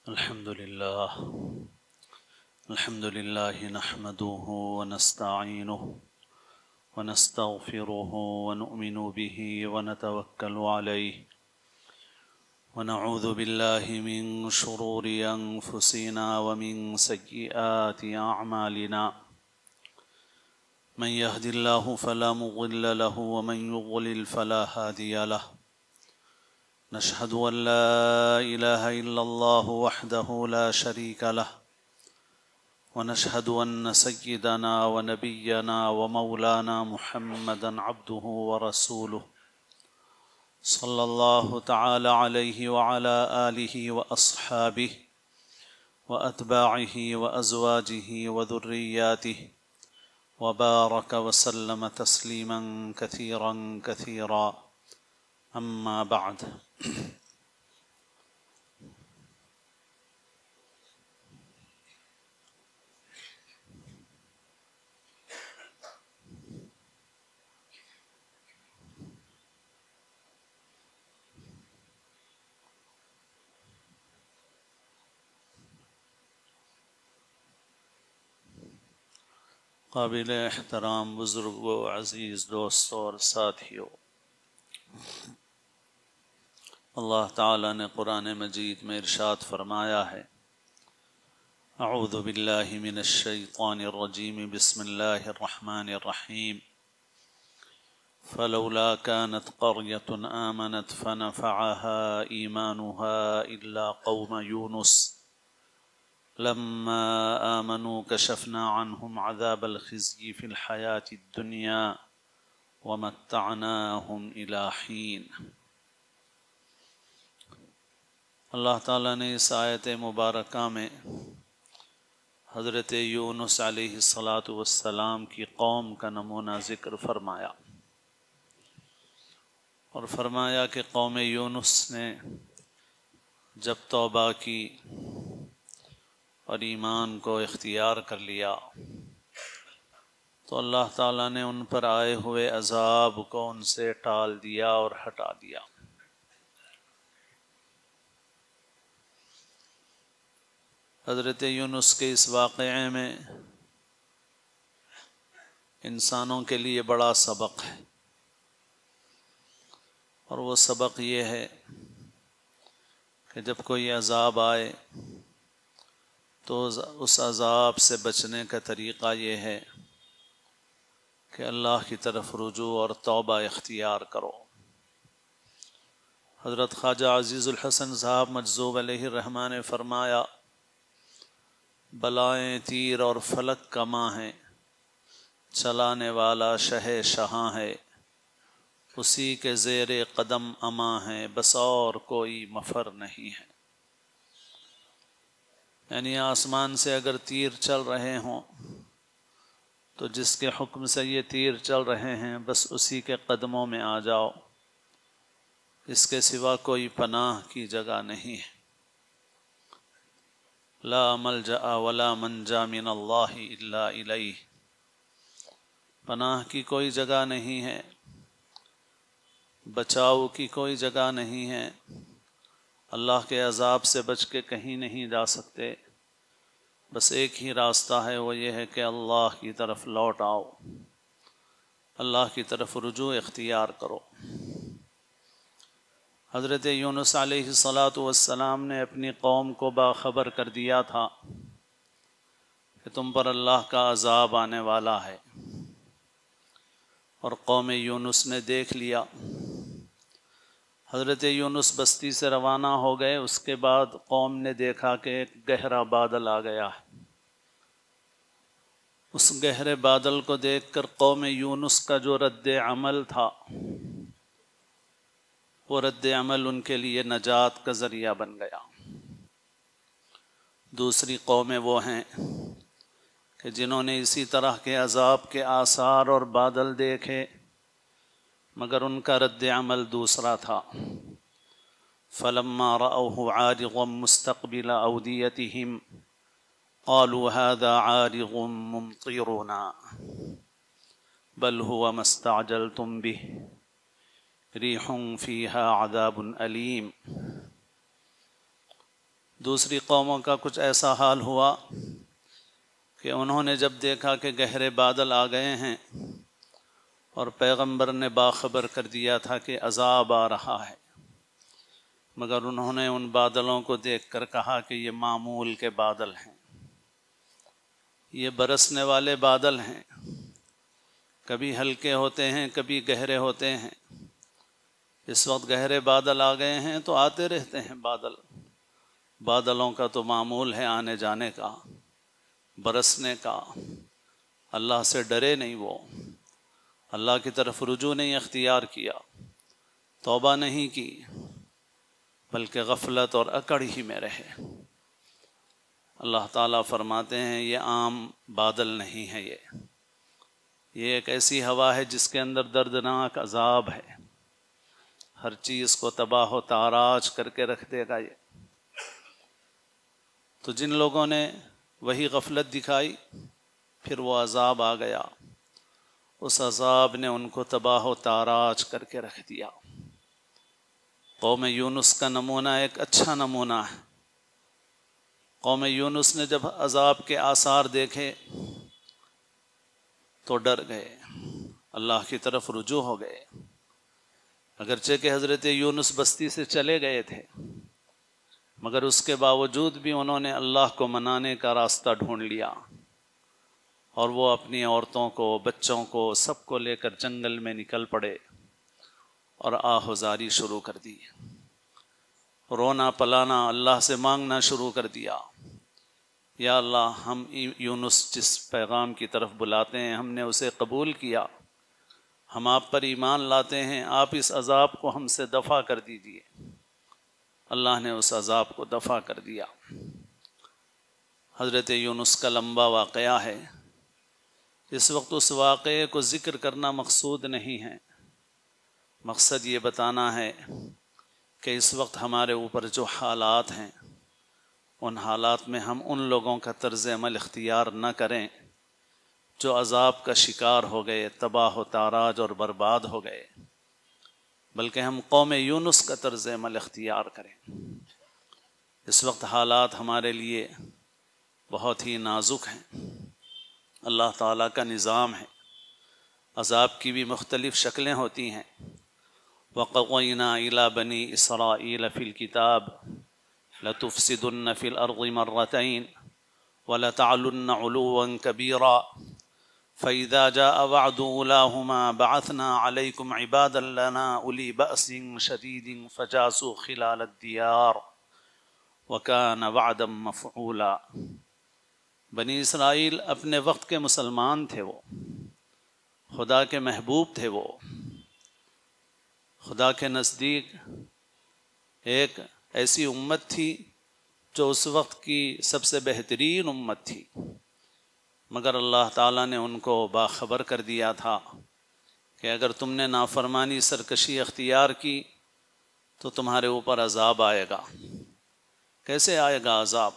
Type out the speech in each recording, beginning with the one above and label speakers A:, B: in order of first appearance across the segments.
A: الحمد لله نحمده ونستعينه ونستغفره ونؤمن به ونتوكل عليه ونعوذ بالله من شرور أنفسنا ومن سيئات أعمالنا من يهد الله فلا مضل له ومن يضلل فلا هادي له نشهد أن لا إله إلا الله وحده لا شريك له ونشهد أن سيدنا ونبينا ومولانا محمدا عبده ورسوله صلى الله تعالى عليه وعلى آله وأصحابه وأتباعه وأزواجه وذرياته وبارك وسلم تسليما كثيرا كثيرا أما بعد قابل احترام بزرگوں، عزیز دوستوں اور ساتھیوں، اللہ تعالیٰ نے قرآن مجید میں ارشاد فرمایا ہے: اعوذ باللہ من الشیطان الرجیم بسم اللہ الرحمن الرحیم فلولا كانت قرية آمنت فنفعها إيمانها إلا قوم يونس لما آمنوا كشفنا عنهم عذاب الخزي في الحياة الدنيا ومتعناهم إلى حين۔ اللہ تعالیٰ نے اس آیت مبارکہ میں حضرت یونس علیہ السلام کی قوم کا نمونہ ذکر فرمایا، اور فرمایا کہ قوم یونس نے جب توبہ کی اور ایمان کو اختیار کر لیا تو اللہ تعالیٰ نے ان پر آئے ہوئے عذاب کو ان سے ٹال دیا اور ہٹا دیا۔ حضرت یونس کے اس واقعے میں انسانوں کے لیے بڑا سبق ہے، اور وہ سبق یہ ہے کہ جب کوئی عذاب آئے تو اس عذاب سے بچنے کا طریقہ یہ ہے کہ اللہ کی طرف رجوع اور توبہ اختیار کرو۔ حضرت خواجہ عزیز الحسن صاحب مجذوب علیہ الرحمہ نے فرمایا: بلائیں تیر اور فلک کا ماں ہے، چلانے والا شہ شہاں ہے، اسی کے زیر قدم اماں ہے، بس اور کوئی مفر نہیں ہے۔ یعنی آسمان سے اگر تیر چل رہے ہوں تو جس کے حکم سے یہ تیر چل رہے ہیں بس اسی کے قدموں میں آ جاؤ، اس کے سوا کوئی پناہ کی جگہ نہیں ہے۔ لا ملجأ ولا منجا من اللہ الا الیہ، پناہ کی کوئی جگہ نہیں ہے، بچاؤ کی کوئی جگہ نہیں ہے، اللہ کے عذاب سے بچ کے کہیں نہیں جا سکتے، بس ایک ہی راستہ ہے، وہ یہ ہے کہ اللہ کی طرف لوٹ آؤ، اللہ کی طرف رجوع اختیار کرو۔ حضرت یونس علیہ السلام نے اپنی قوم کو باخبر کر دیا تھا کہ تم پر اللہ کا عذاب آنے والا ہے، اور قوم یونس نے دیکھ لیا۔ حضرت یونس بستی سے روانہ ہو گئے، اس کے بعد قوم نے دیکھا کہ ایک گہرا بادل آ گیا ہے۔ اس گہرے بادل کو دیکھ کر قوم یونس کا جو رد عمل تھا، وہ رد عمل ان کے لیے نجات کا ذریعہ بن گیا۔ دوسری قومیں وہ ہیں کہ جنہوں نے اسی طرح کے عذاب کے آثار اور بادل دیکھے مگر ان کا رد عمل دوسرا تھا۔ فلما رأوه عارضا مستقبل أوديتهم قالوا هذا عارض ممطرنا بل هو ما استعجلتم به ريح فيها عذاب أليم۔ دوسری قوموں کا کچھ ایسا حال ہوا کہ انہوں نے جب دیکھا کہ گہرے بادل آ گئے ہیں اور پیغمبر نے باخبر کر دیا تھا کہ عذاب آ رہا ہے، مگر انہوں نے ان بادلوں کو دیکھ کر کہا کہ یہ معمول کے بادل ہیں، یہ برسنے والے بادل ہیں، کبھی ہلکے ہوتے ہیں کبھی گہرے ہوتے ہیں۔ اس وقت گہرے بادل آ گئے ہیں تو آتے رہتے ہیں بادل، بادلوں کا تو معمول ہے آنے جانے کا، برسنے کا۔ اللہ سے ڈرے نہیں، وہ اللہ کی طرف رجوع نہیں اختیار کیا، توبہ نہیں کی، بلکہ غفلت اور اکڑ ہی میں رہے۔ اللہ تعالیٰ فرماتے ہیں یہ عام بادل نہیں ہے، یہ ایک ایسی ہوا ہے جس کے اندر دردناک عذاب ہے، ہر چیز کو تباہ و تاراج کر کے رکھ دے گا یہ۔ تو جن لوگوں نے وہی غفلت دکھائی پھر وہ عذاب آ گیا، اس عذاب نے ان کو تباہ و تاراج کر کے رکھ دیا۔ قوم یونس کا نمونہ ایک اچھا نمونہ ہے۔ قوم یونس نے جب عذاب کے آثار دیکھے تو ڈر گئے، اللہ کی طرف رجوع ہو گئے، اگرچہ کہ حضرت یونس بستی سے چلے گئے تھے، مگر اس کے باوجود بھی انہوں نے اللہ کو منانے کا راستہ ڈھونڈ لیا، اور وہ اپنی عورتوں کو، بچوں کو، سب کو لے کر جنگل میں نکل پڑے اور آہوزاری شروع کر دی، رونا پلانا، اللہ سے مانگنا شروع کر دیا۔ یا اللہ، ہم یونس جس پیغام کی طرف بلاتے ہیں ہم نے اسے قبول کیا، ہم آپ پر ایمان لاتے ہیں، آپ اس عذاب کو ہم سے دفع کر دیجیے۔ اللہ نے اس عذاب کو دفع کر دیا۔ حضرت یونس کا لمبا واقعہ ہے، اس وقت اس واقعے کو ذکر کرنا مقصود نہیں ہے، مقصد یہ بتانا ہے کہ اس وقت ہمارے اوپر جو حالات ہیں ان حالات میں ہم ان لوگوں کا طرز عمل اختیار نہ کریں جو عذاب کا شکار ہو گئے، تباہ و تاراج اور برباد ہو گئے، بلکہ ہم قوم یونس کا طرز عمل اختیار کریں۔ اس وقت حالات ہمارے لیے بہت ہی نازک ہیں، اللہ تعالیٰ کا نظام ہے، عذاب کی بھی مختلف شکلیں ہوتی ہیں۔ وَقَضَيْنَا إِلَىٰ بَنِي إِسْرَائِيلَ فِي الْكِتَابِ لَتُفْسِدُنَّ فِي الْأَرْضِ مَرَّتَيْنِ وَلَتَعْلُنَّ عُلُوًّا كَبِيرًا فَإِذَا جَاءَ وَعْدُ أُولَاهُمَا بَعَثْنَا عَلَيْكُمْ عِبَادًا لَنَا أُولِي بَأْسٍ شَدِيدٍ فَجَاسُوا خِلَالَ الدِّيَارِ وَكَانَ وَعْدًا مَفْعُولًا۔ بنی اسرائیل اپنے وقت کے مسلمان تھے، وہ خدا کے محبوب تھے، وہ خدا کے نزدیک ایک ایسی امت تھی جو اس وقت کی سب سے بہترین امت تھی، مگر اللہ تعالیٰ نے ان کو باخبر کر دیا تھا کہ اگر تم نے نافرمانی، سرکشی اختیار کی تو تمہارے اوپر عذاب آئے گا۔ کیسے آئے گا عذاب؟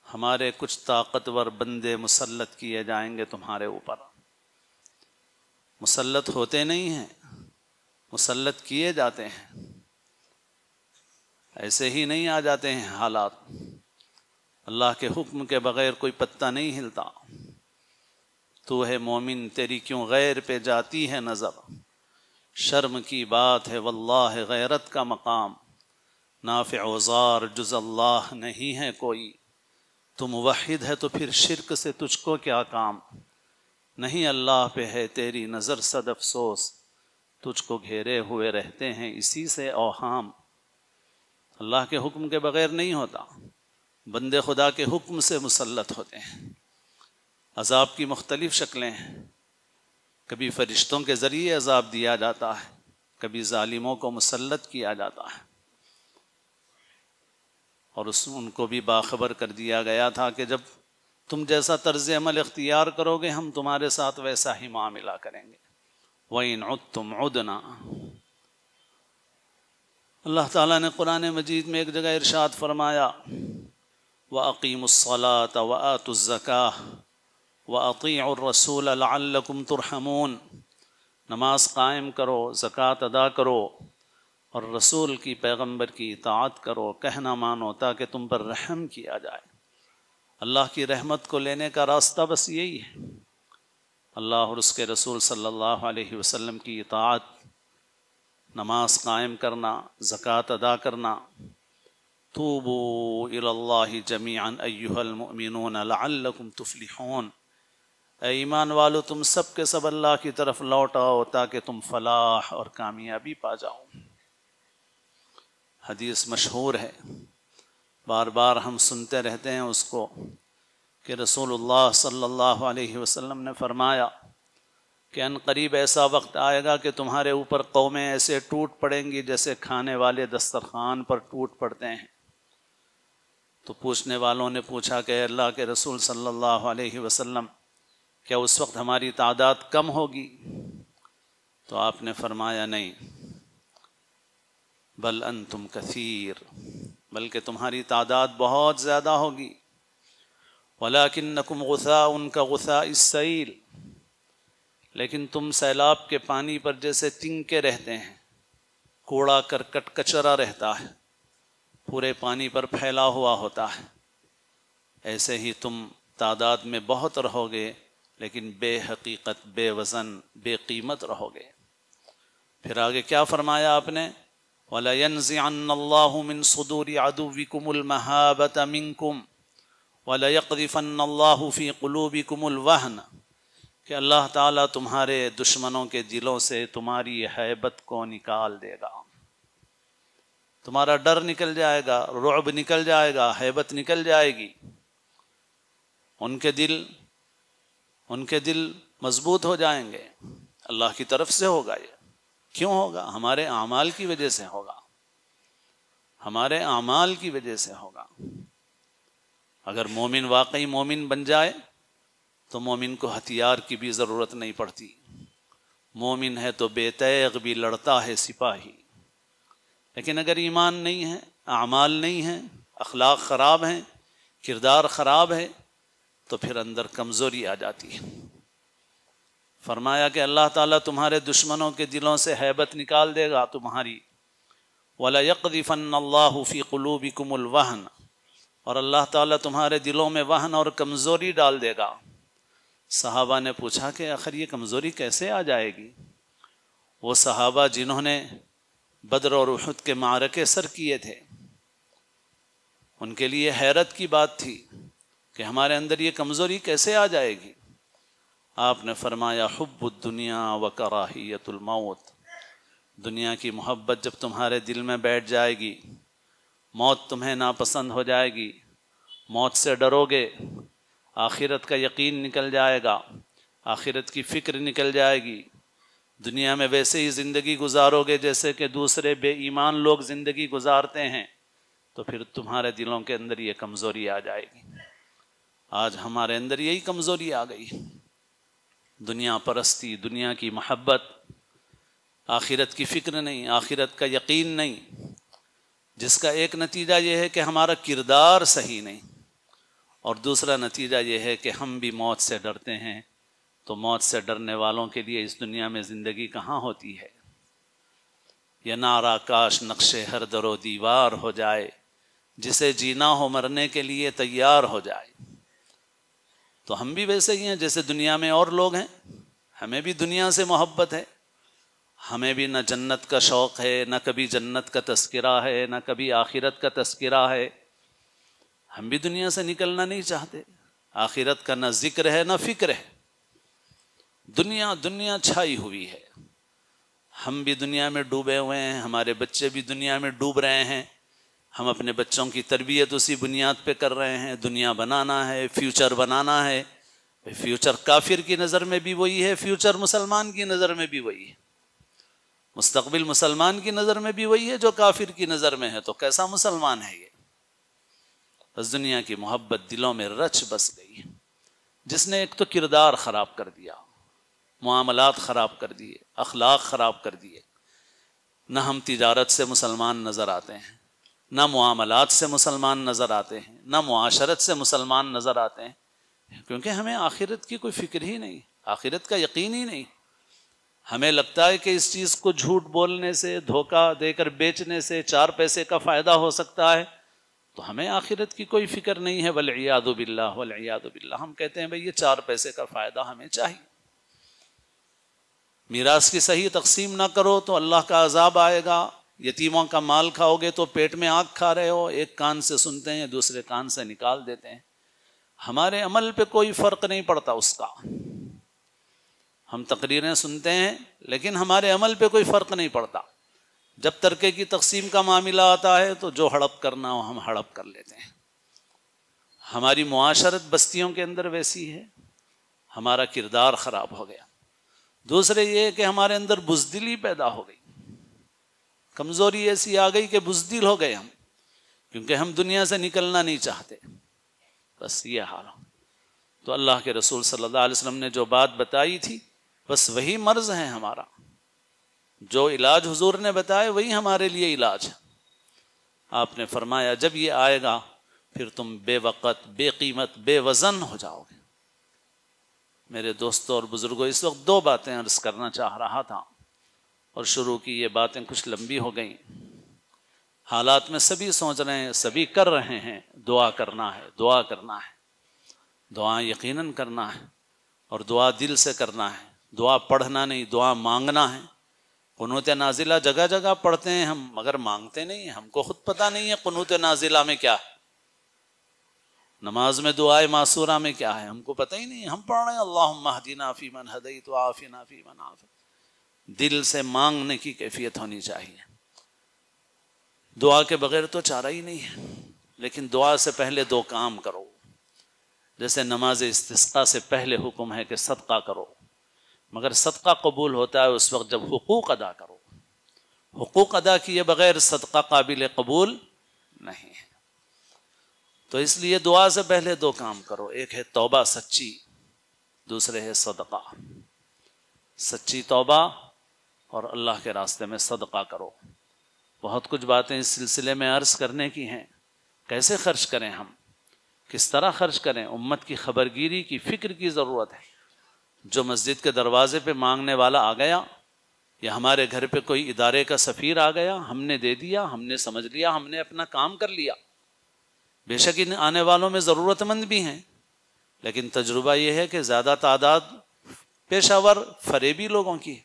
A: ہمارے کچھ طاقتور بندے مسلط کیے جائیں گے تمہارے اوپر۔ مسلط ہوتے نہیں ہیں، مسلط کیے جاتے ہیں، ایسے ہی نہیں آ جاتے ہیں حالات۔ اللہ کے حکم کے بغیر کوئی پتہ نہیں ہلتا۔ تو ہے مومن، تیری کیوں غیر پہ جاتی ہے نظر، شرم کی بات ہے واللہ غیرت کا مقام، نافع و ضار جز اللہ نہیں ہے کوئی، تو موحد ہے تو پھر شرک سے تجھ کو کیا کام، نہیں اللہ پہ ہے تیری نظر صد افسوس، تجھ کو گھیرے ہوئے رہتے ہیں اسی سے اوہام۔ اللہ کے حکم کے بغیر نہیں ہوتا، بندے خدا کے حکم سے مسلط ہوتے ہیں۔ عذاب کی مختلف شکلیں ہیں، کبھی فرشتوں کے ذریعے عذاب دیا جاتا ہے، کبھی ظالموں کو مسلط کیا جاتا ہے، اور ان کو بھی باخبر کر دیا گیا تھا کہ جب تم جیسا طرز عمل اختیار کرو گے ہم تمہارے ساتھ ویسا ہی معاملہ کریں گے۔ وَإِنْ عُدْتُمْ عُدْنَا۔ اللہ تعالیٰ نے قرآن مجید میں ایک جگہ ارشاد فرمایا وَأَقِيمُوا الصَّلَاةَ وَآتُوا الزَّكَاةَ وَأَطِيعُوا الرَّسُولَ لَعَلَّكُمْ تُرْحَمُونَ۔ نماز قائم کرو، زکوٰۃ ادا کرو، اور رسول کی پیغمبر کی اطاعت کرو، کہنا مانو تاکہ تم پر رحم کیا جائے۔ اللہ کی رحمت کو لینے کا راستہ بس یہی ہے، اللہ اور اس کے رسول صلی اللہ علیہ وسلم کی اطاعت، نماز قائم کرنا، زکوٰۃ ادا کرنا۔ توبوا الی اللہ جمیعا ایھا المؤمنون لعلکم تفلحون، اے ایمان والو تم سب کے سب اللہ کی طرف لوٹ آؤ تاکہ تم فلاح اور کامیابی پا جاؤ۔ حدیث مشہور ہے، بار بار ہم سنتے رہتے ہیں اس کو، کہ رسول اللہ صلی اللہ علیہ وسلم نے فرمایا کہ ان قریب ایسا وقت آئے گا کہ تمہارے اوپر قومیں ایسے ٹوٹ پڑیں گی جیسے کھانے والے دسترخوان پر ٹوٹ پڑتے ہیں۔ تو پوچھنے والوں نے پوچھا کہ اللہ کے رسول صلی اللہ علیہ وسلم، کیا اس وقت ہماری تعداد کم ہوگی؟ تو آپ نے فرمایا نہیں، بل انتم کثیر، بلکہ تمہاری تعداد بہت زیادہ ہوگی۔ وَلَكِنَّكُمْ غُثَاءٌ كَغُثَاءِ السَّيْلِ، لیکن تم سیلاب کے پانی پر جیسے تنکے رہتے ہیں، کوڑا کرکٹ کچرا رہتا ہے، پورے پانی پر پھیلا ہوا ہوتا ہے، ایسے ہی تم تعداد میں بہت رہو گے لیکن بے حقیقت، بے وزن، بے قیمت رہو گے۔ پھر آگے کیا فرمایا آپ نے؟ وَلَيَنزِعَنَّ اللَّهُ مِن صُدُورِ عَدُوِّكُمُ الْمَهَابَةَ مِنكُمْ وَلَيَقْذِفَنَّ اللَّهُ فِي قُلُوبِكُمُ الْوَهْنَ، کہ اللہ تعالیٰ تمہارے دشمنوں کے دلوں سے تمہاری ہیبت کو نکال دے گا، تمہارا ڈر نکل جائے گا، رعب نکل جائے گا، ہیبت نکل جائے گی۔ ان کے دل مضبوط ہو جائیں گے۔ اللہ کی طرف سے ہوگا یہ۔ کیوں ہوگا؟ ہمارے اعمال کی وجہ سے ہوگا، ہمارے اعمال کی وجہ سے ہوگا۔ اگر مومن واقعی مومن بن جائے تو مومن کو ہتھیار کی بھی ضرورت نہیں پڑتی، مومن ہے تو بے تیغ بھی لڑتا ہے سپاہی۔ لیکن اگر ایمان نہیں ہے، اعمال نہیں ہیں، اخلاق خراب ہیں، کردار خراب ہے، تو پھر اندر کمزوری آ جاتی ہے۔ فرمایا کہ اللہ تعالیٰ تمہارے دشمنوں کے دلوں سے ہیبت نکال دے گا تمہاری۔ وَلَيَقْذِفَنَّ اللَّهُ فِي قُلُوبِكُمُ الْوَهْنَ، اور اللہ تعالیٰ تمہارے دلوں میں وہن اور کمزوری ڈال دے گا۔ صحابہ نے پوچھا کہ آخر یہ کمزوری کیسے آ جائے گی؟ وہ صحابہ جنہوں نے بدر اور احد کے معرکے سر کیے تھے، ان کے لیے حیرت کی بات تھی کہ ہمارے اندر یہ کمزوری کیسے آ جائے گی؟ آپ نے فرمایا حب الدنیا وکراہیت الموت، دنیا کی محبت جب تمہارے دل میں بیٹھ جائے گی، موت تمہیں ناپسند ہو جائے گی، موت سے ڈرو گے، آخرت کا یقین نکل جائے گا، آخرت کی فکر نکل جائے گی، دنیا میں ویسے ہی زندگی گزارو گے جیسے کہ دوسرے بے ایمان لوگ زندگی گزارتے ہیں، تو پھر تمہارے دلوں کے اندر یہ کمزوری آ جائے گی۔ آج ہمارے اندر یہی کمزوری آ گئی، دنیا پرستی، دنیا کی محبت، آخرت کی فکر نہیں، آخرت کا یقین نہیں، جس کا ایک نتیجہ یہ ہے کہ ہمارا کردار صحیح نہیں، اور دوسرا نتیجہ یہ ہے کہ ہم بھی موت سے ڈرتے ہیں۔ تو موت سے ڈرنے والوں کے لیے اس دنیا میں زندگی کہاں ہوتی ہے؟ یہ نعرہ کاش نقش ہر در و دیوار ہو جائے، جسے جینا ہو مرنے کے لیے تیار ہو جائے۔ تو ہم بھی ویسے ہی ہیں جیسے دنیا میں اور لوگ ہیں، ہمیں بھی دنیا سے محبت ہے، ہمیں بھی نہ جنت کا شوق ہے، نہ کبھی جنت کا تذکرہ ہے، نہ کبھی آخرت کا تذکرہ ہے۔ ہم بھی دنیا سے نکلنا نہیں چاہتے، آخرت کا نہ ذکر ہے نہ فکر ہے، دنیا چھائی ہوئی ہے، ہم بھی دنیا میں ڈوبے ہوئے ہیں، ہمارے بچے بھی دنیا میں ڈوب رہے ہیں، ہم اپنے بچوں کی تربیت اسی بنیاد پہ کر رہے ہیں۔ دنیا بنانا ہے، فیوچر بنانا ہے، فیوچر کافر کی نظر میں بھی وہی ہے، فیوچر مسلمان کی نظر میں بھی وہی ہے، مستقبل مسلمان کی نظر میں بھی وہی ہے جو کافر کی نظر میں ہے، تو کیسا مسلمان ہے یہ؟ بس دنیا کی محبت دلوں میں رچ بس گئی، جس نے ایک تو کردار خراب کر دیا، معاملات خراب کر دیے، اخلاق خراب کر دیے۔ نہ ہم تجارت سے مسلمان نظر آتے ہیں، نہ معاملات سے مسلمان نظر آتے ہیں، نہ معاشرت سے مسلمان نظر آتے ہیں، کیونکہ ہمیں آخرت کی کوئی فکر ہی نہیں، آخرت کا یقین ہی نہیں۔ ہمیں لگتا ہے کہ اس چیز کو جھوٹ بولنے سے، دھوکہ دے کر بیچنے سے 4 پیسے کا فائدہ ہو سکتا ہے، تو ہمیں آخرت کی کوئی فکر نہیں ہے، والعیاذ باللہ والعیاذ باللہ۔ ہم کہتے ہیں بھئی یہ 4 پیسے کا فائدہ ہمیں چاہیے۔ میراث کی صحیح تقسیم نہ کرو تو اللہ کا عذاب آئے گا، یتیموں کا مال کھاؤ گے تو پیٹ میں آگ کھا رہے ہو، ایک کان سے سنتے ہیں دوسرے کان سے نکال دیتے ہیں۔ ہمارے عمل پہ کوئی فرق نہیں پڑتا اس کا، ہم تقریریں سنتے ہیں لیکن ہمارے عمل پہ کوئی فرق نہیں پڑتا۔ جب ترکے کی تقسیم کا معاملہ آتا ہے تو جو ہڑپ کرنا ہو ہم ہڑپ کر لیتے ہیں۔ ہماری معاشرت بستیوں کے اندر ویسی ہے، ہمارا کردار خراب ہو گیا۔ دوسرے یہ کہ ہمارے اندر بزدلی پیدا ہو گئی، کمزوری ایسی آ گئی کہ بزدل ہو گئے ہم، کیونکہ ہم دنیا سے نکلنا نہیں چاہتے۔ بس یہ حال ہو۔ تو اللہ کے رسول صلی اللہ علیہ وسلم نے جو بات بتائی تھی بس وہی مرض ہے ہمارا، جو علاج حضور نے بتایا وہی ہمارے لیے علاج ہے۔ آپ نے فرمایا جب یہ آئے گا پھر تم بے وقت، بے قیمت، بے وزن ہو جاؤ گے۔ میرے دوستوں اور بزرگوں، اس وقت 2 باتیں عرض کرنا چاہ رہا تھا، اور شروع کی یہ باتیں کچھ لمبی ہو گئیں۔ حالات میں سبھی سوچ رہے ہیں، سبھی کر رہے ہیں، دعا کرنا ہے، دعا کرنا ہے، دعا یقیناً کرنا ہے، اور دعا دل سے کرنا ہے۔ دعا پڑھنا نہیں، دعا مانگنا ہے۔ قنوت نازلہ جگہ جگہ پڑھتے ہیں ہم، مگر مانگتے نہیں ہیں۔ ہم کو خود پتہ نہیں ہے قنوت نازلہ میں کیا ہے، نماز میں دعائے معصورہ میں کیا ہے، ہم کو پتہ ہی نہیں۔ ہم پڑھ رہے ہیں اللہم اہدنا فیمن ہدیت وعافنا فیمن عافیت۔ دل سے مانگنے کی کیفیت ہونی چاہیے۔ دعا کے بغیر تو چارہ ہی نہیں ہے، لیکن دعا سے پہلے 2 کام کرو۔ جیسے نماز استسقاء سے پہلے حکم ہے کہ صدقہ کرو، مگر صدقہ قبول ہوتا ہے اس وقت جب حقوق ادا کرو۔ حقوق ادا کیے بغیر صدقہ قابل قبول نہیں ہے۔ تو اس لیے دعا سے پہلے 2 کام کرو، ایک ہے توبہ سچی، دوسرے ہے صدقہ۔ سچی توبہ اور اللہ کے راستے میں صدقہ کرو۔ بہت کچھ باتیں اس سلسلے میں عرض کرنے کی ہیں، کیسے خرچ کریں، ہم کس طرح خرچ کریں، امت کی خبرگیری کی فکر کی ضرورت ہے۔ جو مسجد کے دروازے پہ مانگنے والا آ گیا، یا ہمارے گھر پہ کوئی ادارے کا سفیر آ گیا، ہم نے دے دیا، ہم نے سمجھ لیا، ہم نے اپنا کام کر لیا۔ بے شک ان آنے والوں میں ضرورت مند بھی ہیں، لیکن تجربہ یہ ہے کہ زیادہ تعداد پیشہ ور فریبی لوگوں کی ہے،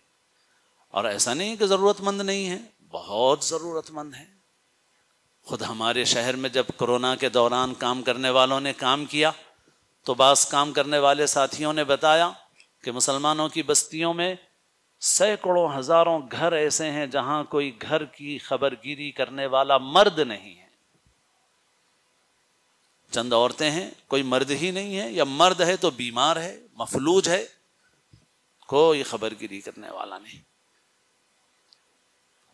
A: اور ایسا نہیں کہ ضرورت مند نہیں ہے، بہت ضرورت مند ہے۔ خود ہمارے شہر میں جب کرونا کے دوران کام کرنے والوں نے کام کیا تو بعض کام کرنے والے ساتھیوں نے بتایا کہ مسلمانوں کی بستیوں میں سینکڑوں ہزاروں گھر ایسے ہیں جہاں کوئی گھر کی خبرگیری کرنے والا مرد نہیں ہے۔ چند عورتیں ہیں، کوئی مرد ہی نہیں ہے، یا مرد ہے تو بیمار ہے، مفلوج ہے، کوئی خبرگیری کرنے والا نہیں۔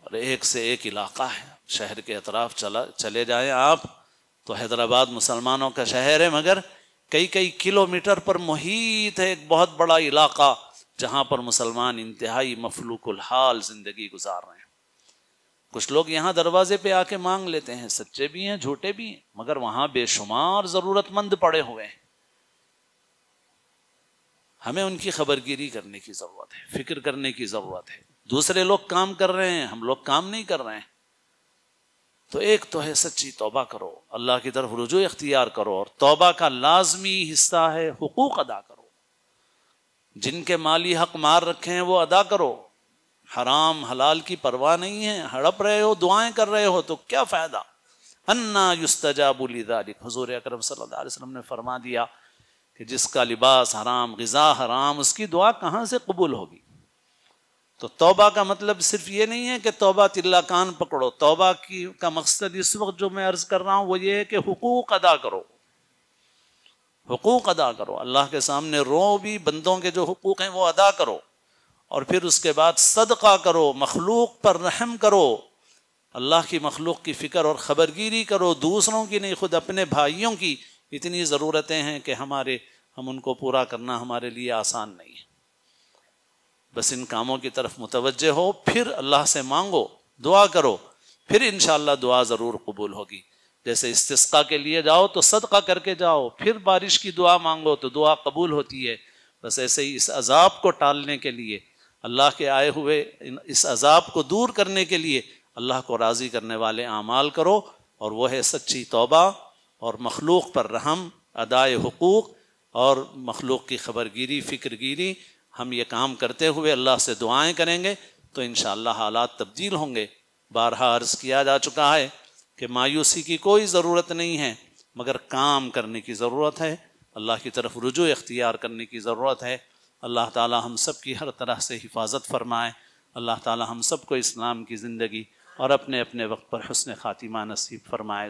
A: اور ایک سے ایک علاقہ ہے، شہر کے اطراف چلے جائیں آپ تو حیدرآباد مسلمانوں کا شہر ہے، مگر کئی کلومیٹر پر محیط ہے ایک بہت بڑا علاقہ جہاں پر مسلمان انتہائی مفلوک الحال زندگی گزار رہے ہیں۔ کچھ لوگ یہاں دروازے پہ آ کے مانگ لیتے ہیں، سچے بھی ہیں جھوٹے بھی ہیں، مگر وہاں بے شمار ضرورت مند پڑے ہوئے ہیں۔ ہمیں ان کی خبرگیری کرنے کی ضرورت ہے، فکر کرنے کی ضرورت ہے۔ دوسرے لوگ کام کر رہے ہیں، ہم لوگ کام نہیں کر رہے ہیں۔ تو ایک تو ہے سچی توبہ کرو، اللہ کی طرف رجوع اختیار کرو، اور توبہ کا لازمی حصہ ہے حقوق ادا کرو۔ جن کے مالی حق مار رکھے ہیں وہ ادا کرو۔ حرام حلال کی پرواہ نہیں ہے، ہڑپ رہے ہو، دعائیں کر رہے ہو تو کیا فائدہ؟ انا یستجاب لذلک، حضور اکرم صلی اللہ علیہ وسلم نے فرما دیا کہ جس کا لباس حرام، غذا حرام، اس کی دعا کہاں سے قبول ہوگی؟ تو توبہ کا مطلب صرف یہ نہیں ہے کہ توبہ تلا کان پکڑو۔ توبہ کا مقصد اس وقت جو میں عرض کر رہا ہوں وہ یہ ہے کہ حقوق ادا کرو، حقوق ادا کرو، اللہ کے سامنے رو بھی، بندوں کے جو حقوق ہیں وہ ادا کرو، اور پھر اس کے بعد صدقہ کرو، مخلوق پر رحم کرو، اللہ کی مخلوق کی فکر اور خبرگیری کرو، دوسروں کی نہیں، خود اپنے بھائیوں کی اتنی ضرورتیں ہیں کہ ہم ان کو پورا کرنا ہمارے لیے آسان نہیں ہے۔ بس ان کاموں کی طرف متوجہ ہو، پھر اللہ سے مانگو، دعا کرو، پھر انشاءاللہ دعا ضرور قبول ہوگی۔ جیسے استسقاء کے لیے جاؤ تو صدقہ کر کے جاؤ، پھر بارش کی دعا مانگو تو دعا قبول ہوتی ہے۔ بس ایسے ہی اس عذاب کو ٹالنے کے لیے اللہ کے آئے ہوئے اس عذاب کو دور کرنے کے لیے اللہ کو راضی کرنے والے اعمال کرو، اور وہ ہے سچی توبہ اور مخلوق پر رحم، ادائے حقوق اور مخلوق کی خبر گیری، فکر گیری۔ ہم یہ کام کرتے ہوئے اللہ سے دعائیں کریں گے تو انشاءاللہ حالات تبدیل ہوں گے۔ بارہا عرض کیا جا چکا ہے کہ مایوسی کی کوئی ضرورت نہیں ہے، مگر کام کرنے کی ضرورت ہے، اللہ کی طرف رجوع اختیار کرنے کی ضرورت ہے۔ اللہ تعالی ہم سب کی ہر طرح سے حفاظت فرمائے۔ اللہ تعالی ہم سب کو اسلام کی زندگی اور اپنے اپنے وقت پر حسن خاتمہ نصیب فرمائے۔